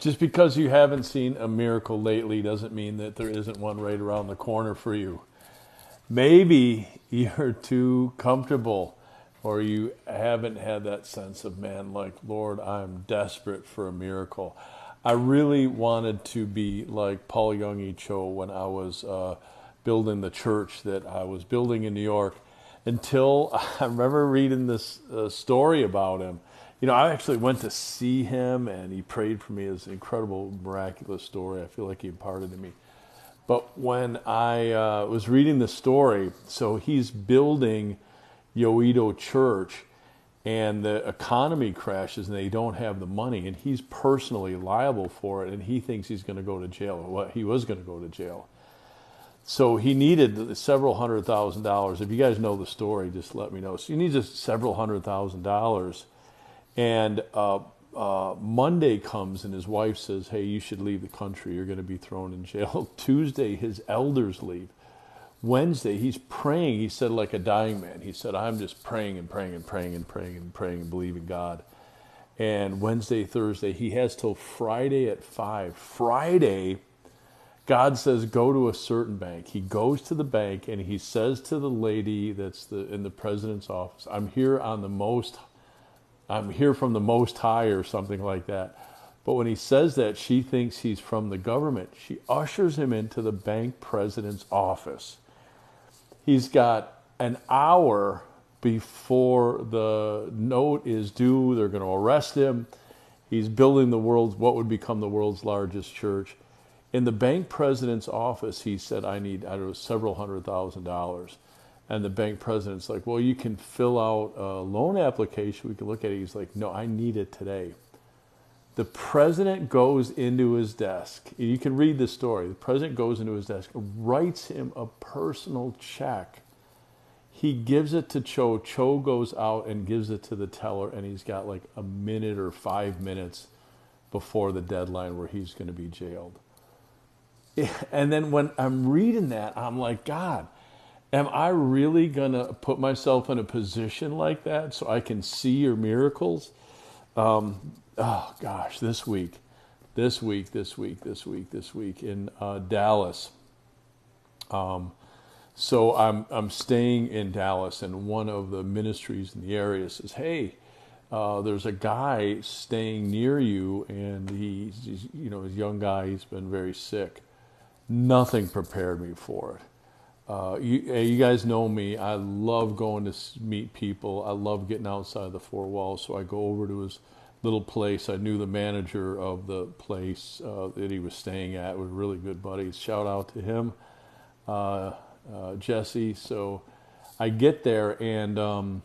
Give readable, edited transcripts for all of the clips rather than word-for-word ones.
Just because you haven't seen a miracle lately doesn't mean that there isn't one right around the corner for you. Maybe you're too comfortable, or you haven't had that sense of, man, like, Lord, I'm desperate for a miracle. I really wanted to be like Paul Young Cho when I was building the church that I was building in New York, until I remember reading this story about him. You know, I actually went to see him, and he prayed for me. It's an incredible, miraculous story. I feel like he imparted to me. But when I was reading the story, so he's building Yoido Church, and the economy crashes, and they don't have the money, and he's personally liable for it, and he thinks he's going to go to jail. Well, he was going to go to jail. So he needed several $100,000. If you guys know the story, just let me know. So he needs several $100,000. And Monday comes and his wife says, hey, you should leave the country. You're going to be thrown in jail. Tuesday, his elders leave. Wednesday, he's praying. He said, like a dying man. He said, I'm just praying and praying and praying and praying and praying and believing God. And Wednesday, Thursday, he has till Friday at 5. Friday, God says, go to a certain bank. He goes to the bank and he says to the lady that's in the president's office, I'm here from the Most High, or something like that. But when he says that, she thinks he's from the government. She ushers him into the bank president's office. He's got an hour before the note is due. They're going to arrest him. He's building what would become the world's largest church. In the bank president's office, he said, I need, several $100,000. And the bank president's like, well, you can fill out a loan application. We can look at it. He's like, no, I need it today. The president goes into his desk. You can read the story. The president goes into his desk, writes him a personal check. He gives it to Cho. Cho goes out and gives it to the teller, and he's got like a minute or 5 minutes before the deadline where he's going to be jailed. And then when I'm reading that, I'm like, God, am I really going to put myself in a position like that so I can see your miracles? Oh gosh, this week in Dallas. So I'm staying in Dallas, and one of the ministries in the area says, hey, there's a guy staying near you, and he's a young guy. He's been very sick. Nothing prepared me for it. You guys know me. I love going to meet people. I love getting outside the four walls. So I go over to his little place. I knew the manager of the place that he was staying at. We're really good buddies. Shout out to him, Jesse. So I get there, and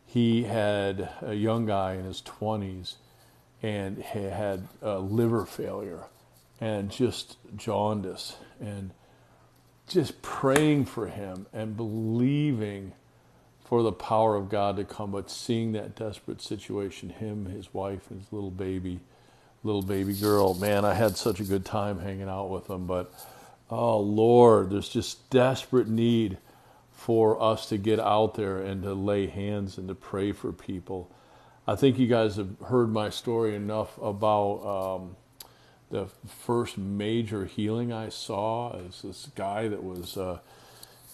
he had a young guy in his 20s, and he had liver failure and just jaundice, and just praying for him and believing for the power of God to come, but seeing that desperate situation, him, his wife, and his little baby girl. Man, I had such a good time hanging out with them, but oh Lord, there's just desperate need for us to get out there and to lay hands and to pray for people. I think you guys have heard my story enough about the first major healing I saw is this guy that was,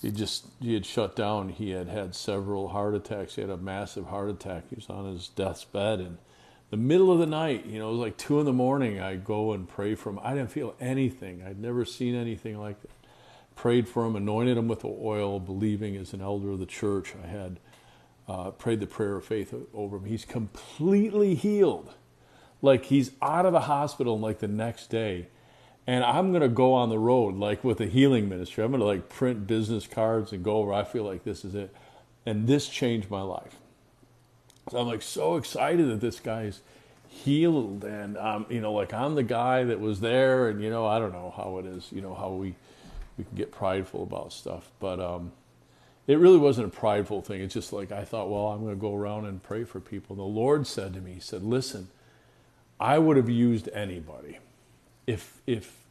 he had shut down. He had several heart attacks. He had a massive heart attack. He was on his death's bed. And the middle of the night, it was like 2 a.m, I go and pray for him. I didn't feel anything. I'd never seen anything like that. Prayed for him, anointed him with the oil, believing as an elder of the church. I had prayed the prayer of faith over him. He's completely healed. Like he's out of the hospital like the next day. And I'm going to go on the road like with a healing ministry. I'm going to like print business cards and go where I feel like this is it. And this changed my life. So I'm like so excited that this guy's healed. And, like I'm the guy that was there. And, I don't know how it is, how we can get prideful about stuff. But it really wasn't a prideful thing. It's just like I thought, well, I'm going to go around and pray for people. And the Lord said to me, he said, listen, I would have used anybody. If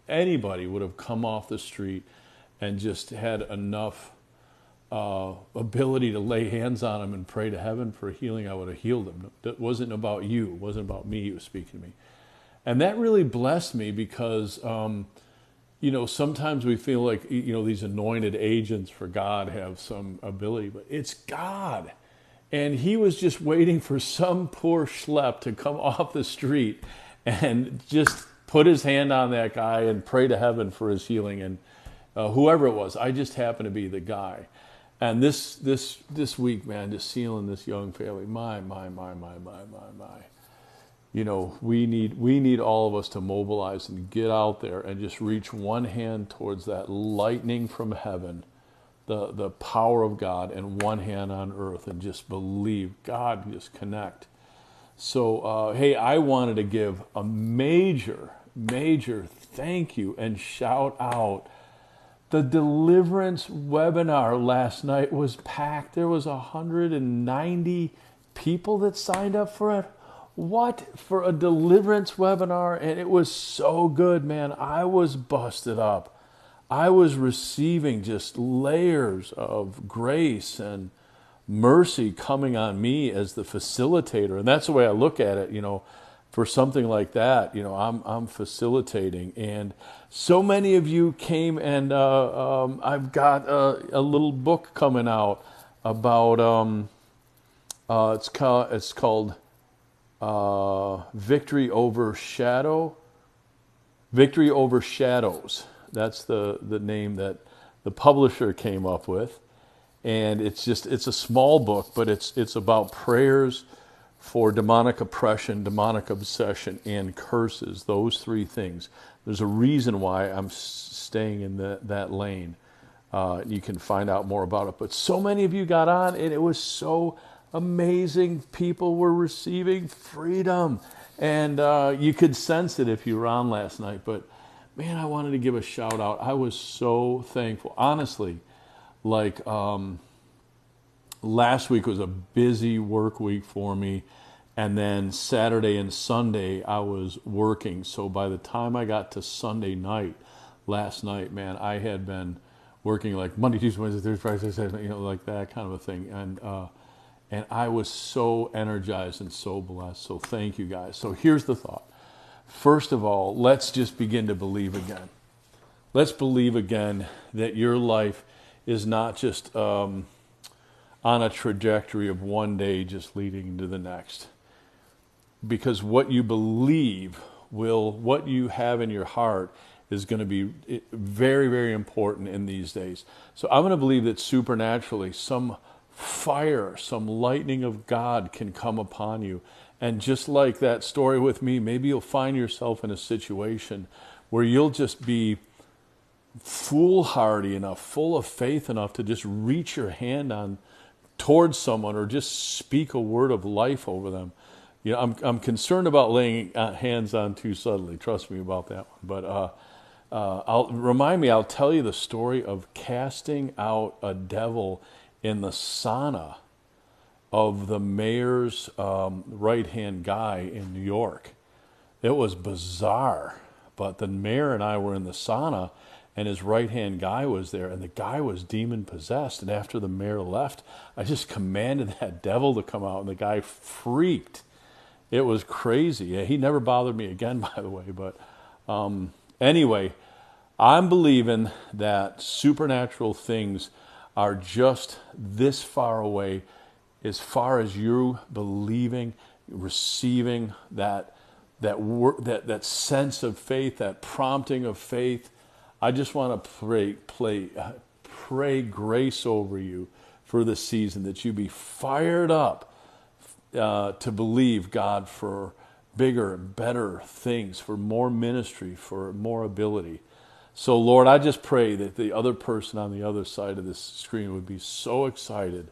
anybody would have come off the street and just had enough ability to lay hands on them and pray to heaven for healing, I would have healed them. It wasn't about you. It wasn't about me. He was speaking to me. And that really blessed me because, sometimes we feel like, these anointed agents for God have some ability, but it's God. And he was just waiting for some poor schlep to come off the street and just put his hand on that guy and pray to heaven for his healing. And whoever it was, I just happened to be the guy. And this week, man, just seeing this young family, my. We need all of us to mobilize and get out there and just reach one hand towards that lightning from heaven, the power of God, and one hand on earth, and just believe God, just connect. So, hey, I wanted to give a major thank you and shout out. The deliverance webinar last night was packed. There was 190 people that signed up for it. What? For a deliverance webinar? And it was so good, man. I was busted up. I was receiving just layers of grace and mercy coming on me as the facilitator. And that's the way I look at it, for something like that. I'm facilitating. And so many of you came, and I've got a little book coming out about, it's called Victory Over Shadows. That's the name that the publisher came up with. And it's a small book, but it's about prayers for demonic oppression, demonic obsession, and curses. Those three things. There's a reason why I'm staying in that lane. You can find out more about it. But so many of you got on, and it was so amazing. People were receiving freedom. And you could sense it if you were on last night. But, man, I wanted to give a shout out. I was so thankful. Honestly, last week was a busy work week for me. And then Saturday and Sunday, I was working. So by the time I got to Sunday night, last night, man, I had been working like Monday, Tuesday, Wednesday, Thursday, Friday, Saturday, like that kind of a thing. And I was so energized and so blessed. So thank you, guys. So here's the thought. First of all, let's just begin to believe again. Let's believe again that your life is not just on a trajectory of one day just leading to the next. Because what you believe what you have in your heart is going to be very, very important in these days. So I'm going to believe that supernaturally some fire, some lightning of God can come upon you. And just like that story with me, maybe you'll find yourself in a situation where you'll just be foolhardy enough, full of faith enough to just reach your hand on towards someone or just speak a word of life over them. I'm concerned about laying hands on too suddenly. Trust me about that one. But I'll tell you the story of casting out a devil in the sauna of the mayor's right-hand guy in New York. It was bizarre, but the mayor and I were in the sauna, and his right-hand guy was there, and the guy was demon-possessed. And after the mayor left, I just commanded that devil to come out, and the guy freaked. It was crazy. He never bothered me again, by the way. But anyway, I'm believing that supernatural things are just this far away, as far as you believing, receiving that sense of faith, that prompting of faith. I just want to pray grace over you for this season, that you be fired up to believe God for bigger and better things, for more ministry, for more ability. So, Lord, I just pray that the other person on the other side of this screen would be so excited,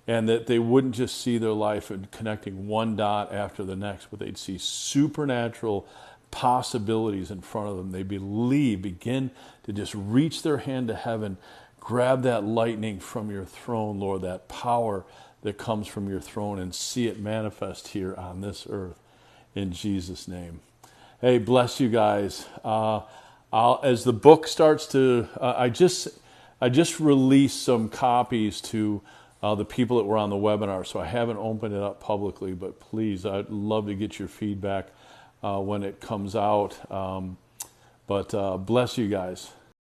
and that they wouldn't just see their life and connecting one dot after the next, but they'd see supernatural possibilities in front of them. They begin to just reach their hand to heaven, grab that lightning from your throne, Lord, that power that comes from your throne, and see it manifest here on this earth in Jesus' name. Hey, bless you guys. As the book starts to, I just released some copies to the people that were on the webinar, so I haven't opened it up publicly, but please, I'd love to get your feedback. when it comes out. But bless you guys.